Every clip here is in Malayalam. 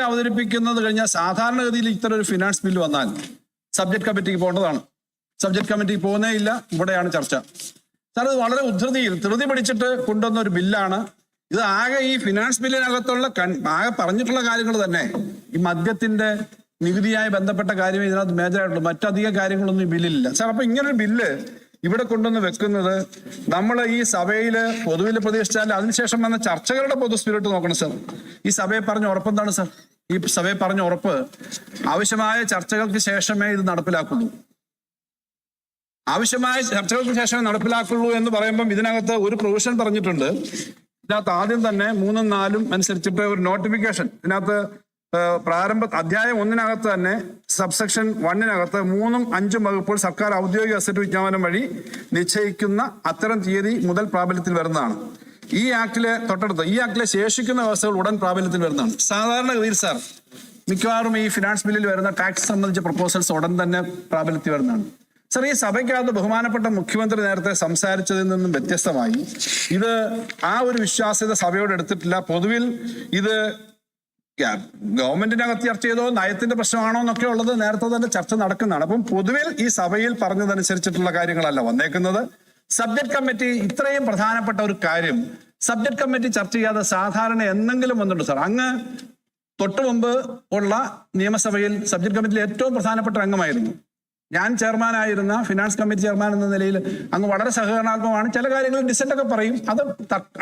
അവതരിപ്പിക്കുന്നത് കഴിഞ്ഞാൽ സാധാരണഗതിയിൽ ഇത്തരം ഒരു ഫിനാൻസ് ബില്ല് വന്നാൽ സബ്ജക്ട് കമ്മിറ്റിക്ക് പോകേണ്ടതാണ്. സബ്ജക്ട് കമ്മിറ്റിക്ക് പോകുന്നേ ഇല്ല, ഇവിടെയാണ് ചർച്ച. സാർ, ഇത് വളരെ ധൃതി പിടിച്ചിട്ട് കൊണ്ടുവന്ന ഒരു ബില്ലാണ് ഇത്. ആകെ ഈ ഫിനാൻസ് ബില്ലിനകത്തുള്ള ആകെ പറഞ്ഞിട്ടുള്ള കാര്യങ്ങൾ തന്നെ ഈ മദ്യത്തിന്റെ നികുതിയായി ബന്ധപ്പെട്ട കാര്യമേ ഇതിനകത്ത് മേജറായിട്ടുള്ളൂ. മറ്റധികം കാര്യങ്ങളൊന്നും ഈ ബില്ലിലില്ല. സാർ, അപ്പൊ ഇങ്ങനൊരു ബില്ല് ഇവിടെ കൊണ്ടുവന്ന് വെക്കുന്നത് നമ്മൾ ഈ സഭയില് പൊതുവിൽ പ്രതീക്ഷിച്ചാൽ അതിനുശേഷം വന്ന ചർച്ചകളുടെ പൊതു സ്പിരിറ്റ് നോക്കണം സാർ. ഈ സഭയെ പറഞ്ഞ ഉറപ്പെന്താണ് സാർ? ഈ സഭയെ പറഞ്ഞ ഉറപ്പ് ആവശ്യമായ ചർച്ചകൾക്ക് ശേഷമേ ഇത് നടപ്പിലാക്കുള്ളൂ. ആവശ്യമായ ചർച്ചകൾക്ക് ശേഷമേ നടപ്പിലാക്കുള്ളൂ എന്ന് പറയുമ്പം ഇതിനകത്ത് ഒരു പ്രൊവിഷൻ പറഞ്ഞിട്ടുണ്ട്. ഇതിനകത്ത് ആദ്യം തന്നെ 3ഉം 4ഉം അനുസരിച്ചിട്ട് ഒരു നോട്ടിഫിക്കേഷൻ ഇതിനകത്ത് അധ്യായം 1 തന്നെ സബ്സെക്ഷൻ 1 3ഉം 5ഉം വകുപ്പുകൾ സർക്കാർ ഔദ്യോഗിക ഗസറ്റ് വിജ്ഞാപനം വഴി നിശ്ചയിക്കുന്ന അത്തരം തീയതി മുതൽ പ്രാബല്യത്തിൽ വരുന്നതാണ്. ഈ ആക്ടിലെ ശേഷിക്കുന്ന വ്യവസ്ഥകൾ ഉടൻ പ്രാബല്യത്തിൽ വരുന്നതാണ്. സാധാരണഗതിയിൽ സാർ മിക്കവാറും ഈ ഫിനാൻസ് ബില്ലിൽ വരുന്ന ടാക്സ് സംബന്ധിച്ച പ്രപ്പോസൽസ് ഉടൻ തന്നെ പ്രാബല്യത്തിൽ വരുന്നതാണ്. സാർ, ഈ സഭയ്ക്കകത്ത് ബഹുമാനപ്പെട്ട മുഖ്യമന്ത്രി നേരത്തെ സംസാരിച്ചതിൽ നിന്നും വ്യത്യസ്തമായി ഇത് ആ ഒരു വിശ്വാസ്യത സഭയോട് എടുത്തിട്ടില്ല. പൊതുവിൽ ഇത് ഗവൺമെന്റിനകത്ത് ചർച്ച ചെയ്തോ നയത്തിന്റെ പ്രശ്നമാണോ എന്നൊക്കെ ഉള്ളത് നേരത്തെ തന്നെ ചർച്ച നടക്കുന്നതാണ്. അപ്പം പൊതുവിൽ ഈ സഭയിൽ പറഞ്ഞതനുസരിച്ചിട്ടുള്ള കാര്യങ്ങളല്ല വന്നേക്കുന്നത്. സബ്ജക്ട് കമ്മിറ്റി ഇത്രയും പ്രധാനപ്പെട്ട ഒരു കാര്യം സബ്ജക്ട് കമ്മിറ്റി ചർച്ച ചെയ്യാതെ സാധാരണ എന്തെങ്കിലും വന്നിട്ടുണ്ട് സാർ? അങ്ങ് തൊട്ടു മുമ്പ് ഉള്ള നിയമസഭയിൽ സബ്ജക്ട് കമ്മിറ്റിയിൽ ഏറ്റവും പ്രധാനപ്പെട്ട അംഗമായിരുന്നു. ഞാൻ ചെയർമാനായിരുന്ന ഫിനാൻസ് കമ്മിറ്റി ചെയർമാൻ എന്ന നിലയിൽ അങ്ങ് വളരെ സഹകരണാത്മകമാണ്. ചില കാര്യങ്ങൾ ഡിസെന്റ് ഒക്കെ പറയും, അത്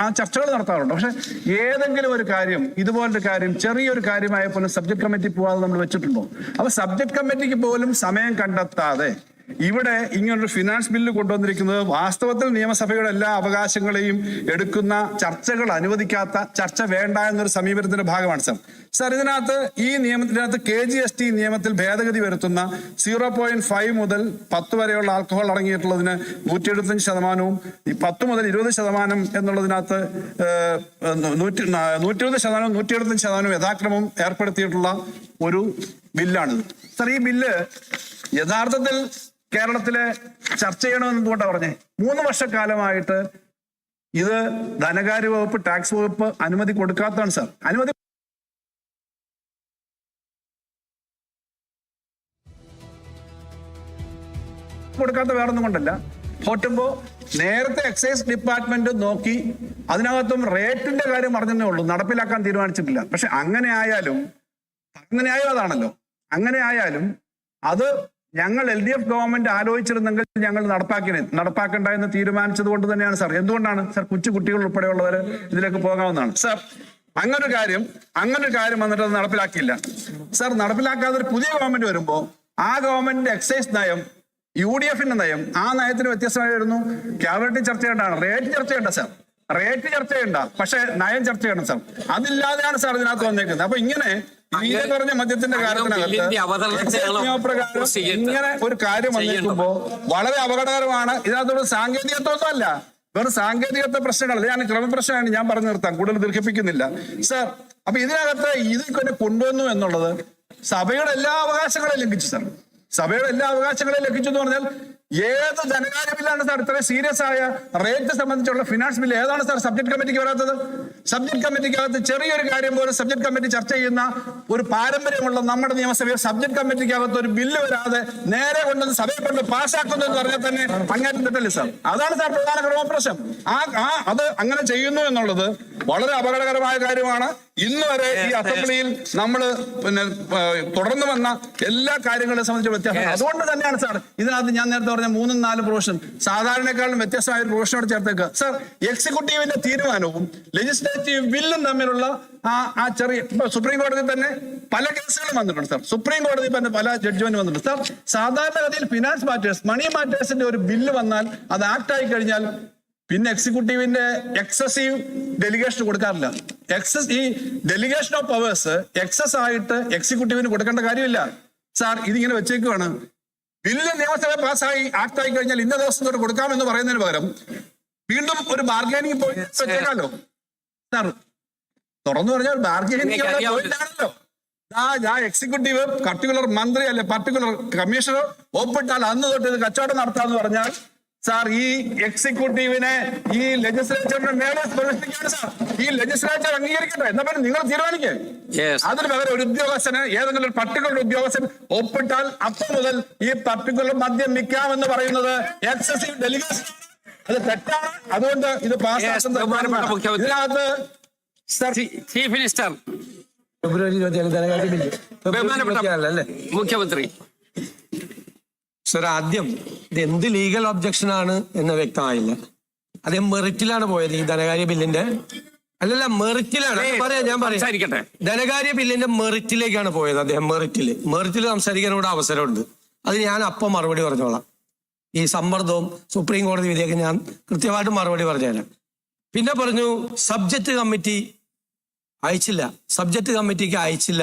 ആ ചർച്ചകൾ നടത്താറുണ്ട്. പക്ഷെ ഏതെങ്കിലും ഒരു കാര്യം, ഇതുപോലൊരു കാര്യം, ചെറിയൊരു കാര്യമായ പോലും സബ്ജക്ട് കമ്മിറ്റി പോവാതെ നമ്മൾ വെച്ചിട്ടുണ്ടോ? അപ്പൊ സബ്ജക്ട് കമ്മിറ്റിക്ക് പോലും സമയം കണ്ടെത്താതെ ഇവിടെ ഇങ്ങനൊരു ഫിനാൻസ് ബില്ല് കൊണ്ടുവന്നിരിക്കുന്നത് വാസ്തവത്തിൽ നിയമസഭയുടെ എല്ലാ അവകാശങ്ങളെയും എടുക്കുന്ന ചർച്ചകൾ അനുവദിക്കാത്ത, ചർച്ച വേണ്ട എന്നൊരു സമീപനത്തിന്റെ ഭാഗമാണ് സാർ. സാർ, ഈ നിയമത്തിനകത്ത് KGST നിയമത്തിൽ ഭേദഗതി വരുത്തുന്ന 0.5 മുതൽ 10 വരെയുള്ള ആൽക്കഹോൾ അടങ്ങിയിട്ടുള്ളതിന് 175%, 10 മുതൽ 20% എന്നുള്ളതിനകത്ത് 120%, 175% യഥാക്രമം ഏർപ്പെടുത്തിയിട്ടുള്ള ഒരു ബില്ലാണിത്. സാർ, ഈ ബില്ല് യഥാർത്ഥത്തിൽ കേരളത്തിലെ ചർച്ച ചെയ്യണമെന്ന് എന്തുകൊണ്ടാണ് പറഞ്ഞേ? 3 വർഷക്കാലമായിട്ട് ഇത് ധനകാര്യ വകുപ്പ്, ടാക്സ് വകുപ്പ് അനുമതി കൊടുക്കാത്തതാണ് സാർ. അനുമതി കൊടുക്കാത്ത വേറൊന്നും കൊണ്ടല്ല. നോക്കുമ്പോ നേരത്തെ എക്സൈസ് ഡിപ്പാർട്ട്മെന്റ് നോക്കി അതിനകത്തും റേറ്റിന്റെ കാര്യം പറഞ്ഞതേ ഉള്ളൂ, നടപ്പിലാക്കാൻ തീരുമാനിച്ചിട്ടില്ല. പക്ഷെ അങ്ങനെ ആയാലും അതാണല്ലോ. അങ്ങനെ ആയാലും അത് ഞങ്ങൾ LDF ഗവൺമെന്റ് ആലോചിച്ചിരുന്നെങ്കിൽ ഞങ്ങൾ നടപ്പാക്കണ്ട എന്ന് തീരുമാനിച്ചത് കൊണ്ട് തന്നെയാണ് സാർ. എന്തുകൊണ്ടാണ് സാർ? കുട്ടികൾ ഉൾപ്പെടെയുള്ളവർ ഇതിലേക്ക് പോകാവുന്നതാണ് സാർ. അങ്ങനൊരു കാര്യം വന്നിട്ട് അത് നടപ്പിലാക്കിയില്ല സാർ. നടപ്പിലാക്കാതെ ഒരു പുതിയ ഗവൺമെന്റ് വരുമ്പോ ആ ഗവൺമെന്റിന്റെ എക്സൈസ് നയം, UDFന്റെ നയം, ആ നയത്തിന് വ്യത്യസ്തമായി വരുന്നു. ക്യാബിനറ്റ് ചർച്ച ചെയ്യേണ്ടതാണ്, റേറ്റ് ചർച്ച ചെയ്യണ്ട സാർ. റേറ്റ് ചർച്ച ചെയ്യണ്ട, പക്ഷെ നയം ചർച്ച ചെയ്യണം സാർ. അതില്ലാതെയാണ് സാർ ഇതിനകത്ത് വന്നേക്കുന്നത്. അപ്പൊ ഇങ്ങനെ പറഞ്ഞ മദ്യത്തിന്റെ കാര്യത്തിനകത്ത് ഇങ്ങനെ ഒരു കാര്യം വന്നിരിക്കുമ്പോ വളരെ അപകടകരമാണ്. ഇതിനകത്തോട് സാങ്കേതികത്വമൊന്നും അല്ല, വെറും സാങ്കേതികത്വ പ്രശ്നങ്ങളല്ല. ഞാൻ ക്രമപ്രശ്നമാണ് ഞാൻ പറഞ്ഞു നിർത്താം, കൂടുതൽ ദീർഘിപ്പിക്കുന്നില്ല സാർ. അപ്പൊ ഇതിനകത്ത് ഇതിൽ കൊണ്ടുവന്നു എന്നുള്ളത് സഭയുടെ എല്ലാ അവകാശങ്ങളെയും ലംഘിച്ചു സാർ. സഭയുടെ എല്ലാ അവകാശങ്ങളെയും ലംഘിച്ചു എന്ന് പറഞ്ഞാൽ ഏത് ധനകാര്യ ബില്ലാണ് സാർ ഇത്രയും സീരിയസ് ആയ റേറ്റ് സംബന്ധിച്ചുള്ള ഫിനാൻസ് ബില്ല് ഏതാണ് സാർ സബ്ജക്ട് കമ്മിറ്റിക്ക് വരാത്തത്? സബ്ജക്ട് കമ്മിറ്റിക്കകത്ത് ചെറിയൊരു കാര്യം പോലും സബ്ജക്ട് കമ്മിറ്റി ചർച്ച ചെയ്യുന്ന ഒരു പാരമ്പര്യമുള്ള നമ്മുടെ നിയമസഭയിൽ സബ്ജക്ട് കമ്മിറ്റിക്കകത്ത് ഒരു ബില്ല് വരാതെ നേരെ കൊണ്ടുവന്ന് സഭയെ കൊണ്ട് പാസ്സാക്കുന്നു എന്ന് പറഞ്ഞാൽ തന്നെ അങ്ങേറ്റം തെറ്റല്ലേ സാർ? അതാണ് സാർ പ്രധാന ക്രമപ്രശ്നം. അത് അങ്ങനെ ചെയ്യുന്നു എന്നുള്ളത് വളരെ അപകടകരമായ കാര്യമാണ്. ഇന്ന് വരെ ഈ അസംബ്ലിയിൽ നമ്മൾ തുടർന്ന് വന്ന എല്ലാ കാര്യങ്ങളെ സംബന്ധിച്ച് വ്യത്യാസം. അതുകൊണ്ട് തന്നെയാണ് സാർ ഇതിനകത്ത് ഞാൻ നേരത്തെ പറഞ്ഞ 3ഉം 4ഉം പ്രൊവിഷൻ സാധാരണക്കാളും വ്യത്യസ്തമായ ഒരു പ്രൊവിഷനോട് ചേർത്തേക്കുക സാർ. എക്സിക്യൂട്ടീവിന്റെ തീരുമാനവും ലെജിസ്ലേറ്റീവ് ബില്ലും തമ്മിലുള്ള ആ ചെറിയ സുപ്രീം കോടതി തന്നെ പല കേസുകളും വന്നിട്ടുണ്ട് സാർ. സുപ്രീം കോടതി തന്നെ പല ജഡ്ജ്മെന്റ് വന്നിട്ടുണ്ട് സാർ. സാധാരണഗതിയിൽ ഫിനാൻസ് മാറ്റേഴ്സ്, മണി മാറ്റേഴ്സിന്റെ ഒരു ബില്ല് വന്നാൽ അത് ആക്ട് ആയി കഴിഞ്ഞാൽ പിന്നെ എക്സിക്യൂട്ടീവിന്റെ എക്സസീവ് ഡെലിഗേഷൻ കൊടുക്കാറില്ല. ഈ ഡെലിഗേഷൻ ഓഫ് പവേഴ്സ് എക്സസ് ആയിട്ട് എക്സിക്യൂട്ടീവിന് കൊടുക്കേണ്ട കാര്യമില്ല സാർ. ഇതിങ്ങനെ വെച്ചേക്കുവാണ്. ബില്ല് നിയമസഭ പാസ്സായി ആക്ട് ആയി കഴിഞ്ഞാൽ ഇന്ന ദിവസം തൊട്ട് കൊടുക്കാമെന്ന് പറയുന്നതിന് പകരം വീണ്ടും ഒരു ബാർഗൈനിങ് പോയി വെച്ചേക്കാമല്ലോ സാർ. തുറന്നു പറഞ്ഞാൽ ബാർഗൈനിങ് പോയിട്ടാണല്ലോ. എക്സിക്യൂട്ടീവ് പർട്ടിക്കുലർ മന്ത്രി അല്ലെ പർട്ടിക്കുലർ കമ്മീഷണർ ഒപ്പിട്ടാൽ അന്ന് തൊട്ട് ഇത് കച്ചവടം നടത്താന്ന് പറഞ്ഞാൽ സാർ ഈ എക്സിക്യൂട്ടീവിനെ ഈ ലെജിസ്ലേച്ചറിന്റെ മേലെ പ്രവർത്തിക്കുകയാണ് സാർ. ഈ ലെജിസ്ലേച്ചർ അംഗീകരിക്കട്ടെ, എന്നാ പിന്നെ നിങ്ങൾ തീരുമാനിക്കേ. അതിന് പകരം ഒരു ഉദ്യോഗസ്ഥന് ഏതെങ്കിലും ഒരു പർട്ടിക്കുലർ ഉദ്യോഗസ്ഥൻ ഒപ്പിട്ടാൽ അപ്പം മുതൽ ഈ പർട്ടിക്കുലർ മദ്യം വിൽക്കാമെന്ന് പറയുന്നത് എക്സസീവ് ഡെലിഗേഷൻ, അത് തെറ്റാണ്. അതുകൊണ്ട് ഇത് പാസ്സാക്കുന്നത് ഇതിനകത്ത് ചീഫ് മിനിസ്റ്റർ, ഫെബ്രുവരി 24 മുഖ്യമന്ത്രി. സർ, ആദ്യം ഇത് എന്ത് ലീഗൽ ഒബ്ജക്ഷൻ ആണ് എന്ന് വ്യക്തമായില്ല. അദ്ദേഹം മെറിറ്റിലാണ് പോയത് ഈ ധനകാര്യ ബില്ലിന്റെ. അല്ലല്ല, മെറിറ്റിലാണ്. ഞാൻ പറയാം, ധനകാര്യ ബില്ലിന്റെ മെറിറ്റിലേക്കാണ് പോയത് അദ്ദേഹം. മെറിറ്റിൽ സംസാരിക്കാൻ കൂടെ അവസരമുണ്ട്. അത് ഞാൻ അപ്പം മറുപടി പറഞ്ഞോളാം. ഈ സമ്മർദ്ദവും സുപ്രീം കോടതി വിധിയൊക്കെ ഞാൻ കൃത്യമായിട്ട് മറുപടി പറഞ്ഞുതരാം. പിന്നെ പറഞ്ഞു സബ്ജക്ട് കമ്മിറ്റി അയച്ചില്ല, സബ്ജക്ട് കമ്മിറ്റിക്ക് അയച്ചില്ല